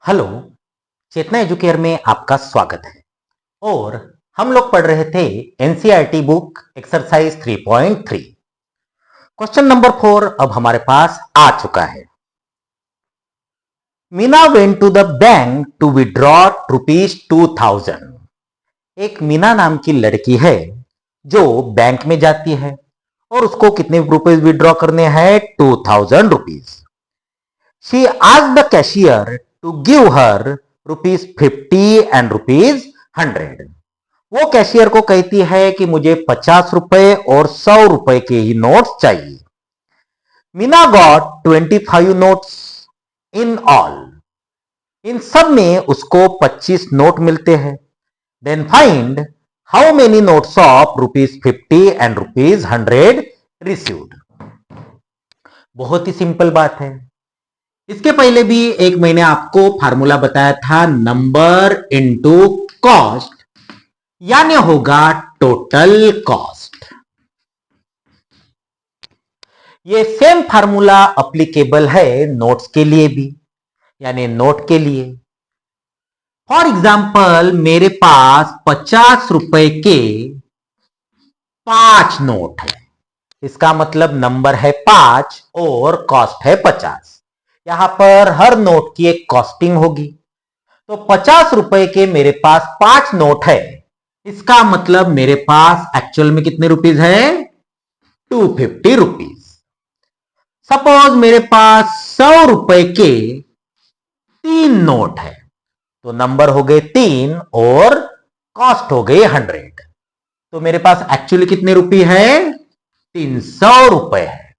Hello, चेतना educare में आपका स्वागत है। और हम लोग पढ़ रहे थे NCERT book exercise 3.3। Question number 4 अब हमारे पास आ चुका है। Meena went to the bank to withdraw ₹2000। एक मीना नाम की लड़की है जो बैंक में जाती है और उसको कितने रुपए विड्रॉ करने हैं? ₹2000। She asked the cashier to give her ₹50 and ₹100। वो कैशियर को कहती है कि मुझे 50 रुपए और 100 रुपए के ही नोट्स चाहिए। Meena got 25 notes in all. इन सब में उसको 25 नोट मिलते हैं। Then find how many notes of ₹50 and ₹100 received. बहुत ही सिंपल बात है। इसके पहले भी एक मैंने आपको फार्मूला बताया था, नंबर इनटू कॉस्ट, यानी होगा टोटल कॉस्ट। ये सेम फार्मूला अप्लीकेबल है नोट्स के लिए भी, यानी नोट के लिए। फॉर एग्जाम्पल मेरे पास 50 रुपए के 5 नोट है। इसका मतलब नंबर है 5 और कॉस्ट है 50। यहां पर हर नोट की एक कॉस्टिंग होगी। तो 50 रुपए के मेरे पास 5 नोट है। इसका मतलब मेरे पास एक्चुअल में कितने रुपीस है? 250 रुपीस। सपोज मेरे पास 100 रुपए के 3 नोट है, तो नंबर हो गए 3 और कॉस्ट हो गई 100। तो मेरे पास एक्चुअली कितने रुपए है? 300 रुपए है।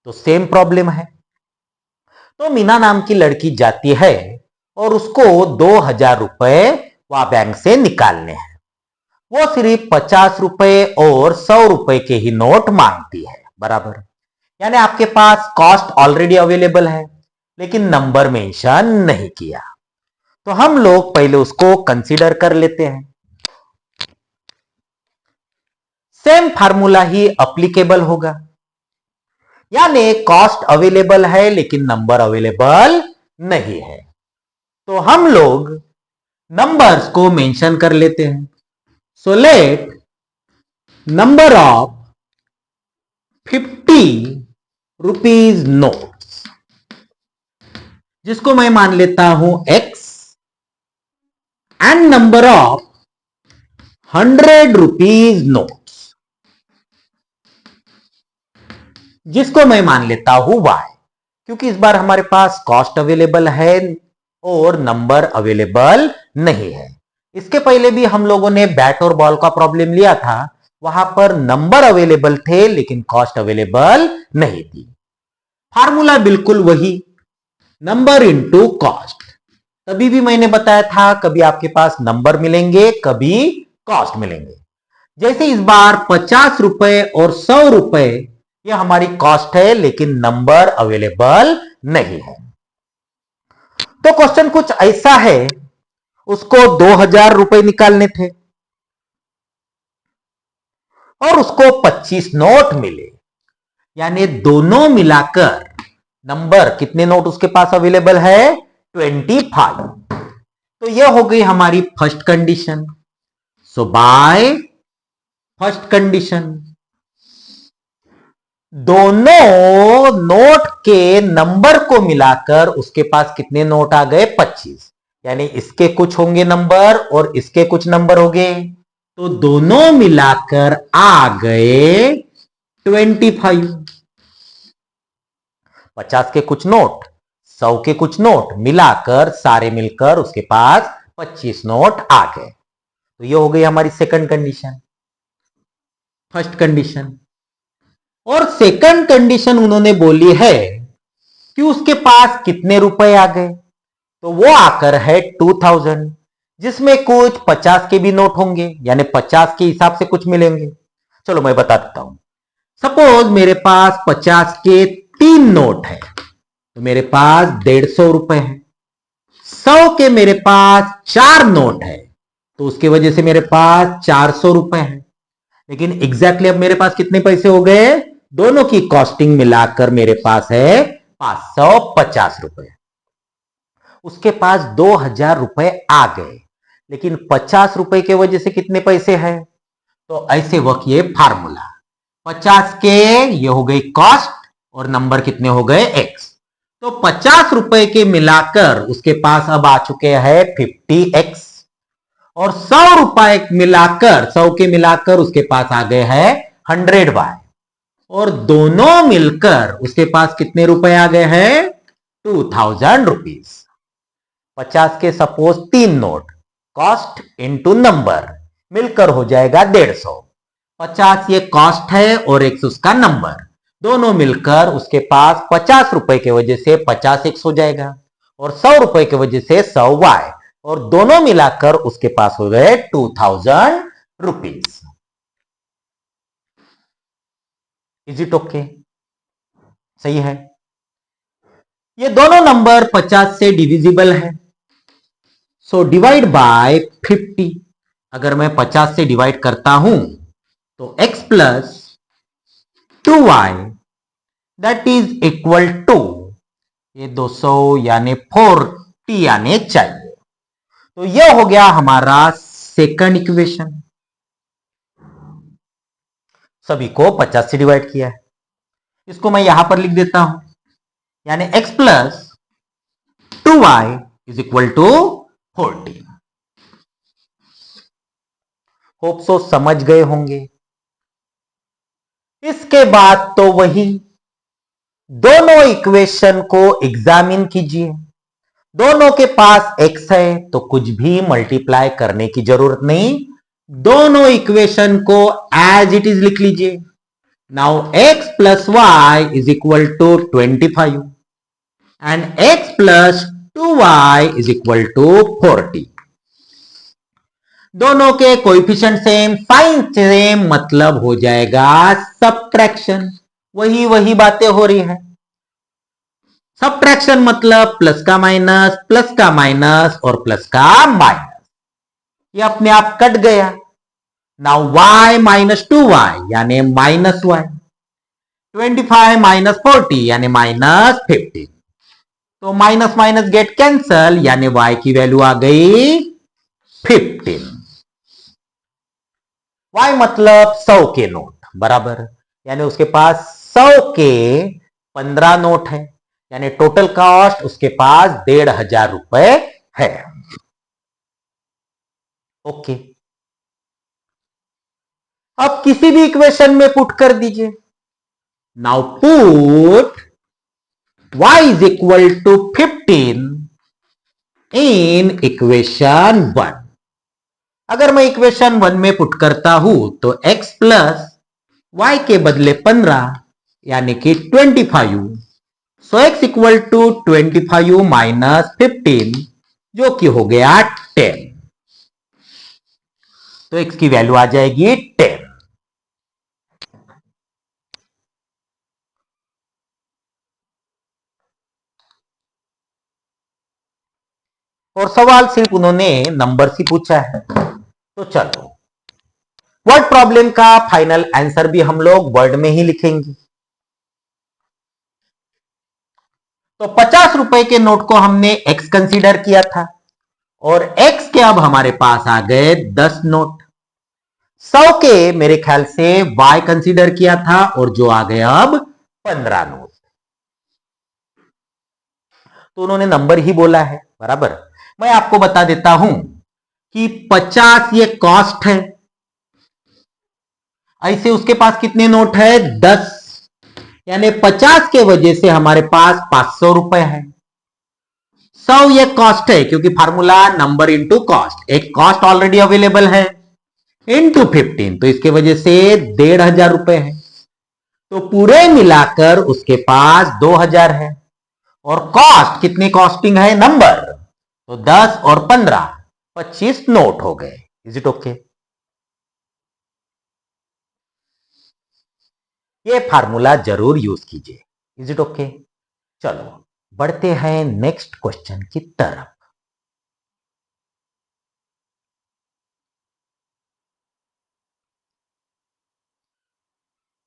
तो सेम प्रॉब्लम है। तो मीना नाम की लड़की जाती है और उसको 2000 रुपए वह बैंक से निकालने हैं। वो सिर्फ 50 रुपए और 100 रुपए के ही नोट मांगती है, बराबर। यानी आपके पास कॉस्ट ऑलरेडी अवेलेबल है लेकिन नंबर मेंशन नहीं किया। तो हम लोग पहले उसको कंसीडर कर लेते हैं। सेम फार्मूला ही अप्लीकेबल होगा, यानी कॉस्ट अवेलेबल है लेकिन नंबर अवेलेबल नहीं है। तो हम लोग नंबर्स को मेंशन कर लेते हैं। So let number of 50 rupees notes, जिसको मैं मान लेता हूं x, and number of 100 rupees notes, जिसको मैं मान लेता हूं y, क्योंकि इस बार हमारे पास कॉस्ट अवेलेबल है और नंबर अवेलेबल नहीं है। इसके पहले भी हम लोगों ने बैट और बॉल का प्रॉब्लम लिया था, वहां पर नंबर अवेलेबल थे लेकिन कॉस्ट अवेलेबल नहीं थी। फार्मूला बिल्कुल वही, नंबर इनटू कॉस्ट। तभी भी मैंने बताया था कभी आपके पास नंबर मिलेंगे कभी कॉस्ट मिलेंगे। जैसे इस बार 50 रुपए और 100 रुपए ये हमारी कॉस्ट है लेकिन नंबर अवेलेबल नहीं है। तो क्वेश्चन कुछ ऐसा है, उसको 2000 रुपए निकालने थे और उसको 25 नोट मिले, यानी दोनों मिलाकर नंबर कितने नोट उसके पास अवेलेबल है? 25। तो यह हो गई हमारी first condition. So by first condition दोनों नोट के नंबर को मिलाकर उसके पास कितने नोट आ गए? 25। यानी इसके कुछ होंगे नंबर और इसके कुछ नंबर होंगे, तो दोनों मिलाकर आ गए 25। 50 के कुछ नोट, 100 के कुछ नोट मिलाकर सारे मिलकर उसके पास 25 नोट आ गए। तो ये हो गई हमारी सेकंड कंडीशन। फर्स्ट कंडीशन और सेकंड कंडीशन उन्होंने बोली है कि उसके पास कितने रुपए आ गए, तो वो आकर है 2000, जिसमें कुछ 50 के भी नोट होंगे, यानी 50 के हिसाब से कुछ मिलेंगे। चलो मैं बता देता हूं। सपोज मेरे पास 50 के 3 नोट है, तो मेरे पास 150 रुपए है। 100 के मेरे पास 4 नोट है, तो उसकी वजह से मेरे पास 400 रुपए है। लेकिन एग्जैक्टली अब मेरे पास कितने पैसे हो गए? दोनों की कॉस्टिंग मिलाकर मेरे पास है 550 रुपए। उसके पास 2000 रुपए आ गए, लेकिन 50 रुपए के वजह से कितने पैसे हैं? तो ऐसे वक्त ये फार्मूला 50 के ये हो गई कॉस्ट और नंबर कितने हो गए x। तो 50 रुपए के मिलाकर उसके पास अब आ चुके हैं 50x और 100 रुपए मिलाकर 100 के मिलाकर उसके पास आ गए हैं 100y और दोनों मिलकर उसके पास कितने रुपए आ गए हैं? 2000 रुपीज। 50 के suppose 3 note, cost into number मिलकर हो जाएगा 150। 50 ये कॉस्ट है और x उसका नंबर, दोनों मिलकर उसके पास 50 रुपए की वजह से 50x हो जाएगा और 100 रुपए की वजह से 100y और दोनों मिलाकर उसके पास हो गए 2000 रुपीज। Is it okay? सही है। ये दोनों नंबर 50 से डिविजिबल है, सो डिवाइड बाय 50। अगर मैं 50 से डिवाइड करता हूं तो x plus 2y that is equal to ये 200 यानी 40 आने चाहिए। तो यह हो गया हमारा सेकंड इक्वेशन। सभी को 50 से डिवाइड किया है, इसको मैं यहां पर लिख देता हूं, यानी x plus 2y is equal to 40। Hope so समझ गए होंगे। इसके बाद तो वही दोनों इक्वेशन को एग्जामिन कीजिए। दोनों के पास x है तो कुछ भी मल्टीप्लाई करने की जरूरत नहीं, दोनों इक्वेशन को एज इट इज लिख लीजिए। Now x plus y is equal to 25 and x plus 2y is equal to 40। दोनों के कोएफिशिएंट सेम, साइन सेम, मतलब हो जाएगा सबट्रैक्शन। वही बातें हो रही है। सबट्रैक्शन मतलब प्लस का माइनस और प्लस का माइनस, ये अपने आप कट गया। नाउ y माइनस 2y यानी माइनस y, 25 माइनस 40 यानी माइनस 15। तो माइनस माइनस गेट कैंसल यानी y की वैल्यू आ गई 15। y मतलब 100 के नोट बराबर, यानी उसके पास 100 के 15 नोट है, यानी टोटल कॉस्ट उसके पास 1500 रुपए है। ओके, अब किसी भी इक्वेशन में पुट कर दीजिए। Now put y is equal to 15 in equation 1। अगर मैं इक्वेशन 1 में पुट करता हूं तो x प्लस y के बदले 15 यानी कि 25, सो x इक्वल टू 25 माइनस 15 जो कि हो गया 10। तो x की वैल्यू आ जाएगी 10। और सवाल सिर्फ उन्होंने नंबर ही पूछा है। तो चलो वर्ड प्रॉब्लम का फाइनल आंसर भी हम लोग वर्ड में ही लिखेंगे। तो 50 रुपए के नोट को हमने x कंसीडर किया था और x के अब हमारे पास आ गए 10 नोट। 100 के मेरे ख्याल से y कंसीडर किया था और जो आ गए अब 15 नोट। तो उन्होंने नंबर ही बोला है बराबर। मैं आपको बता देता हूं कि 50 ये कॉस्ट है, ऐसे उसके पास कितने नोट है? 10, यानी 50 के वजह से हमारे पास 500 रुपए है। 100 ये कॉस्ट है क्योंकि फार्मूला नंबर इंटू कॉस्ट, एक कॉस्ट ऑलरेडी अवेलेबल है इंटू 15, तो इसके वजह से 1500 रुपए है। तो पूरे मिलाकर उसके पास 2000 है और कॉस्ट कितनी कॉस्टिंग है? नंबर, तो 10 और 15 25 नोट हो गए। Is it okay? ये फार्मूला जरूर यूज कीजिए। Is it okay? चलो बढ़ते हैं नेक्स्ट क्वेश्चन की तरफ।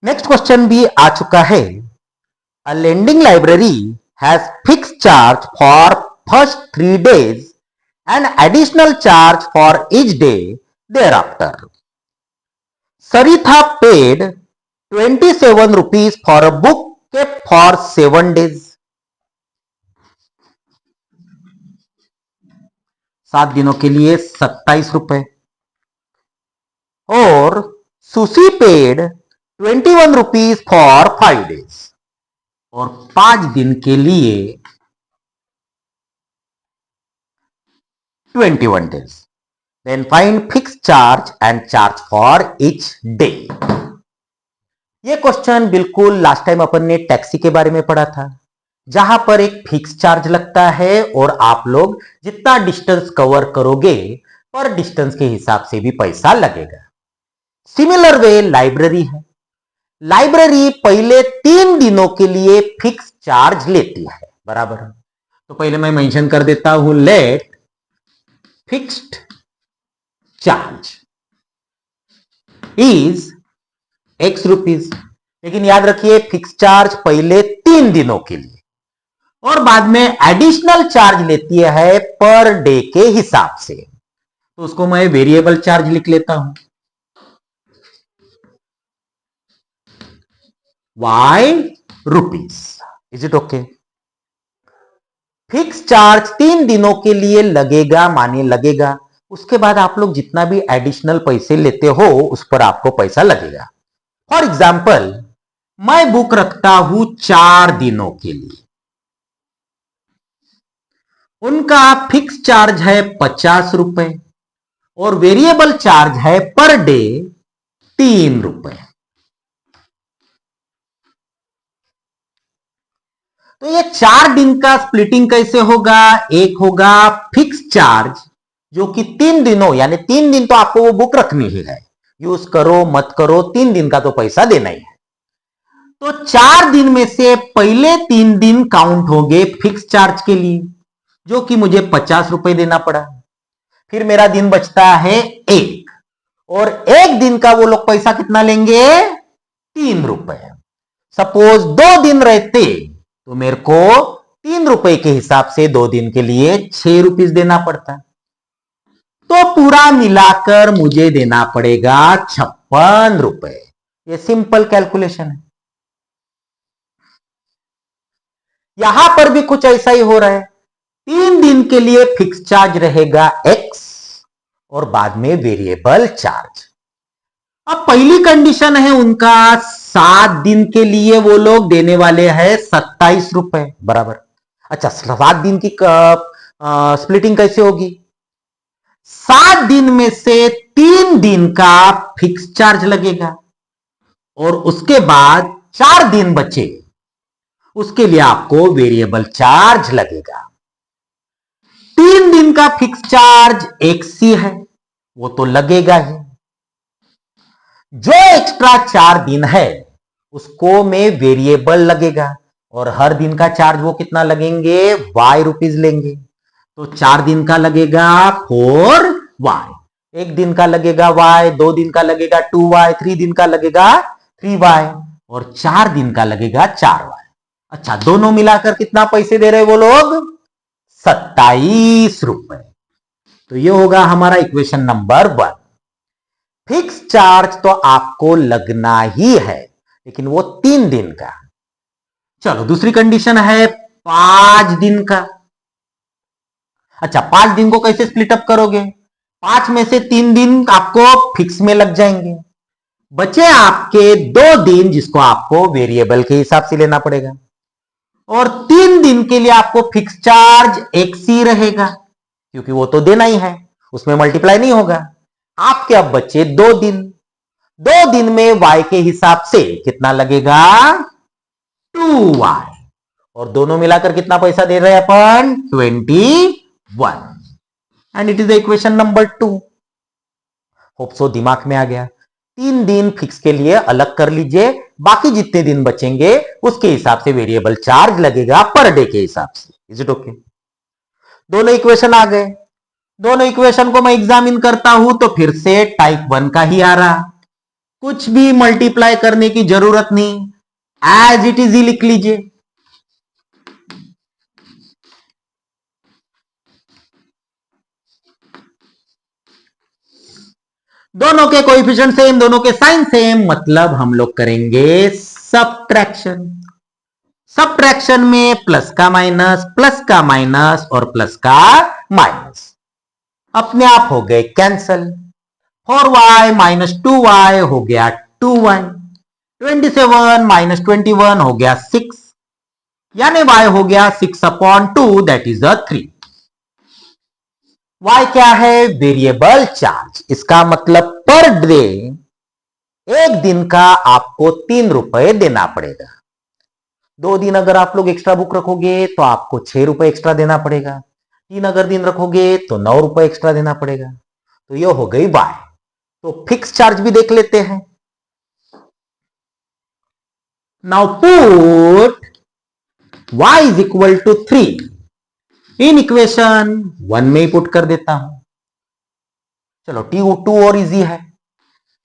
नेक्स्ट क्वेश्चन भी आ चुका है। A lending library has fix charge for first 3 days and additional charge for each day thereafter. Saritha paid 27 rupees for a book kept for 7 days. 7 दिनों के लिए 27 रुपए. और sushi paid 21 rupees for 5 days. और 5 दिन के लिए 21 days. Then find fixed charge and charge for each day. ये क्वेश्चन बिल्कुल लास्ट टाइम अपन ने टैक्सी के बारे में पढ़ा था, जहां पर एक फिक्स चार्ज लगता है और आप लोग जितना डिस्टेंस कवर करोगे पर डिस्टेंस के हिसाब से भी पैसा लगेगा. सिमिलर वे लाइब्रेरी है. लाइब्रेरी पहले 3 दिनों के लिए फिक्स चार्ज लेती है, बराबर. तो पहले मैं मेंशन कर देता हूं, let fixed charge is X rupees. लेकिन याद रखिए फिक्स चार्ज पहले 3 दिनों के लिए और बाद में एडिशनल चार्ज लेती है पर डे के हिसाब से. तो उसको मैं वेरिएबल चार्ज लिख लेता हूं, Y rupees. Is it okay? Fix charge 3 दिनों के लिए लगेगा, माने लगेगा. उसके बाद आप लोग जितना भी एडिशनल पैसे लेते हो उस पर आपको पैसा लगेगा. फॉर एग्जाम्पल मैं बुक रखता हूं 4 दिनों के लिए. उनका फिक्स चार्ज है 50 रुपए और वेरिएबल चार्ज है पर डे 3 रुपए. तो ये 4 दिन का स्प्लिटिंग कैसे होगा? एक होगा फिक्स चार्ज जो कि 3 दिनों, यानी 3 दिन तो आपको वो बुक रखनी ही है, यूज करो मत करो 3 दिन का तो पैसा देना ही है. तो 4 दिन में से पहले 3 दिन काउंट होंगे फिक्स चार्ज के लिए, जो कि मुझे 50 रुपए देना पड़ा. फिर मेरा दिन बचता है 1 और 1 दिन का वो लोग पैसा कितना लेंगे? 3 रुपए. सपोज 2 दिन रहते तो मेरे को 3 रुपए के हिसाब से 2 दिन के लिए 6 रुपीस देना पड़ता. तो पूरा मिलाकर मुझे देना पड़ेगा 56 रुपए. ये सिंपल कैलकुलेशन है. यहां पर भी कुछ ऐसा ही हो रहा है. 3 दिन के लिए फिक्स चार्ज रहेगा X और बाद में वेरिएबल चार्ज. अब पहली कंडीशन है उनका 7 दिन के लिए वो लोग देने वाले हैं 27 रुपए, बराबर. अच्छा, 7 दिन की स्प्लिटिंग कैसे होगी? 7 दिन में से 3 दिन का फिक्स चार्ज लगेगा और उसके बाद 4 दिन बचे, उसके लिए आपको वेरिएबल चार्ज लगेगा. 3 दिन का फिक्स चार्ज XC है, वो तो लगेगा ही. जो एक्स्ट्रा 4 दिन है उसको में वेरिएबल लगेगा और हर दिन का चार्ज वो कितना लगेंगे? Y रुपीज लेंगे. तो 4 दिन का लगेगा 4Y, 1 दिन का लगेगा Y, 2 दिन का लगेगा 2Y, 3 दिन का लगेगा 3Y और 4 दिन का लगेगा 4Y. अच्छा, दोनों मिलाकर कितना पैसे दे रहे वो लोग? 27 रुपए. तो ये होगा हमारा इक्वेशन नंबर 1. फिक्स चार्ज तो आपको लगना ही है, लेकिन वो 3 दिन का. चलो दूसरी कंडीशन है 5 दिन का. अच्छा, 5 दिन को कैसे स्प्लिट अप करोगे? 5 में से 3 दिन आपको फिक्स में लग जाएंगे, बचे आपके 2 दिन जिसको आपको वेरिएबल के हिसाब से लेना पड़ेगा और 3 दिन के लिए आपको फिक्स चार्ज XC रहेगा क्योंकि वो तो देना ही है, उसमें मल्टीप्लाई नहीं होगा. आपके अब बचे 2 दिन. 2 दिन में Y के हिसाब से कितना लगेगा? 2Y और दोनों मिलाकर कितना पैसा दे रहे हैं अपन? 21. And it is equation number 2. Hope so दिमाग में आ गया. 3 दिन फिक्स के लिए अलग कर लीजिए, बाकी जितने दिन बचेंगे उसके हिसाब से वेरिएबल चार्ज लगेगा पर डे के हिसाब से. Is it okay? दोनों इक्वेशन आ गए. दोनों इक्वेशन को मैं एग्जामिन करता हूं तो फिर से टाइप 1 का ही आ रहा, कुछ भी मल्टीप्लाई करने की जरूरत नहीं, एज इट इज ही लिख लीजिए. दोनों के कोएफिशिएंट सेम, दोनों के साइन सेम, मतलब हम लोग करेंगे सबट्रैक्शन। सबट्रैक्शन में प्लस का माइनस और प्लस का माइनस अपने आप हो गए कैंसल। 4y माइनस 2y हो गया 2y, 27 माइनस 21 हो गया 6, यानी y हो गया 6/2 दैट इज 3। y क्या है? Variable charge. इसका मतलब पर डे, एक दिन का आपको 3 रुपए देना पड़ेगा। 2 दिन अगर आप लोग एक्स्ट्रा बुक रखोगे तो आपको 6 रुपए एक्स्ट्रा देना पड़ेगा। 3 अगर दिन रखोगे तो 9 रुपए एक्स्ट्रा देना पड़ेगा। तो ये हो गई y। तो फिक्स चार्ज भी देख लेते हैं। Now put y is equal to 3 in equation 1 में ही पुट कर देता हूं। चलो T2 और इजी है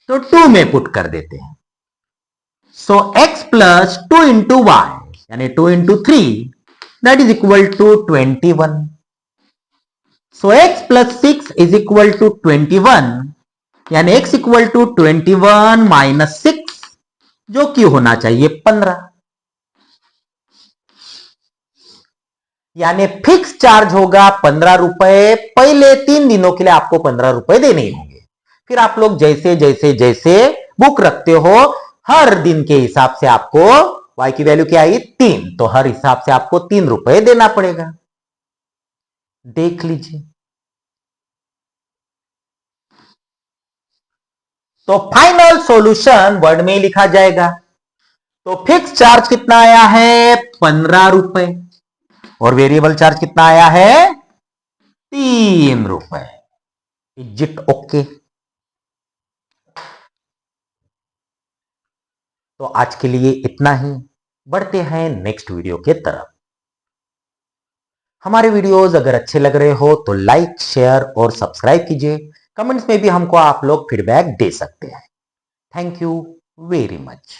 तो 2 में पुट कर देते हैं। So x plus 2 into y यानी 2 into 3 that is equal to 21। So x plus 6 is equal to 21 यानी x इक्वल टू 21 माइनस 6 जो कि होना चाहिए 15। यानी फिक्स चार्ज होगा 15 रुपए। पहले 3 दिनों के लिए आपको 15 रुपए देने ही होंगे। फिर आप लोग जैसे जैसे जैसे बुक रखते हो हर दिन के हिसाब से आपको y की वैल्यू क्या आई 3, तो हर हिसाब से आपको 3 रुपए देना पड़ेगा। देख लीजिए। तो फाइनल सॉल्यूशन वर्ड में ही लिखा जाएगा। तो फिक्स चार्ज कितना आया है 15 रुपए और वेरिएबल चार्ज कितना आया है 3 रुपए। Is it okay? तो आज के लिए इतना ही। बढ़ते हैं नेक्स्ट वीडियो के तरफ। हमारे वीडियोस अगर अच्छे लग रहे हो तो लाइक शेयर और सब्सक्राइब कीजिए। कमेंट्स में भी हमको आप लोग फीडबैक दे सकते हैं। Thank you very much.